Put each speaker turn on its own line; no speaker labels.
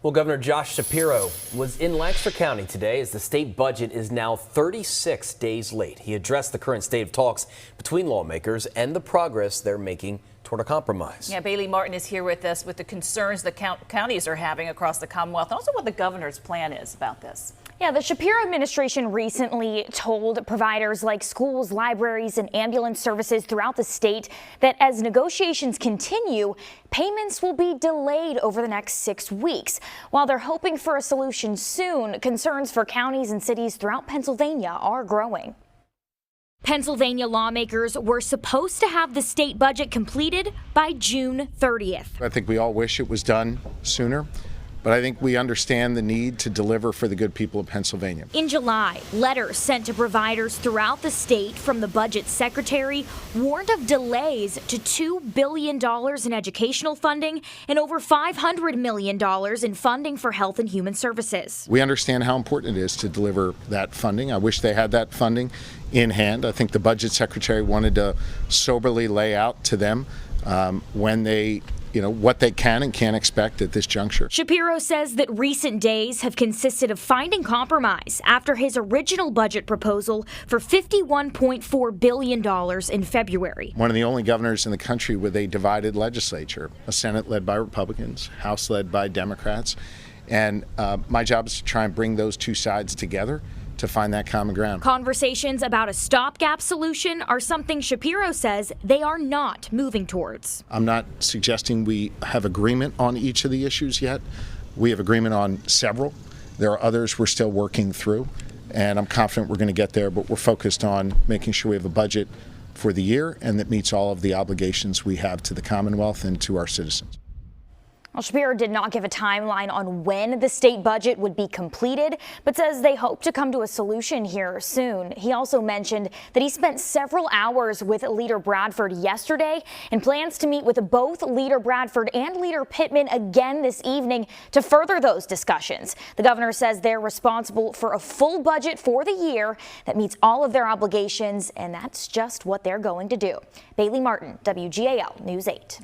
Well, Governor Josh Shapiro was in Lancaster County today as the state budget is now 36 days late. He addressed the current state of talks between lawmakers and the progress they're making toward a compromise.
Yeah, Bailey Martin is here with us with the concerns the counties are having across the Commonwealth, and also what the governor's plan is about this.
Yeah, the Shapiro administration recently told providers like schools, libraries, and ambulance services throughout the state that as negotiations continue, payments will be delayed over the next 6 weeks. While they're hoping for a solution soon, concerns for counties and cities throughout Pennsylvania are growing. Pennsylvania lawmakers were supposed to have the state budget completed by June 30th.
I think we all wish it was done sooner, but I think we understand the need to deliver for the good people of Pennsylvania.
In July, letters sent to providers throughout the state from the budget secretary warned of delays to $2 billion in educational funding and over $500 million in funding for health and human services.
We understand how important it is to deliver that funding. I wish they had that funding in hand. I think the budget secretary wanted to soberly lay out to them when they what they can and can't expect at this juncture.
Shapiro says that recent days have consisted of finding compromise after his original budget proposal for $51.4 billion in February.
One of the only governors in the country with a divided legislature, a Senate led by Republicans, House led by Democrats. And my job is to try and bring those two sides together to find that common ground.
Conversations about a stopgap solution are something Shapiro says they are not moving towards.
I'm not suggesting we have agreement on each of the issues yet. We have agreement on several. There are others we're still working through, and I'm confident we're going to get there, but we're focused on making sure we have a budget for the year and that meets all of the obligations we have to the Commonwealth and to our citizens.
Well, Shapiro did not give a timeline on when the state budget would be completed, but says they hope to come to a solution here soon. He also mentioned that he spent several hours with Leader Bradford yesterday and plans to meet with both Leader Bradford and Leader Pittman again this evening to further those discussions. The governor says they're responsible for a full budget for the year that meets all of their obligations, and that's just what they're going to do. Bailey Martin, WGAL News 8.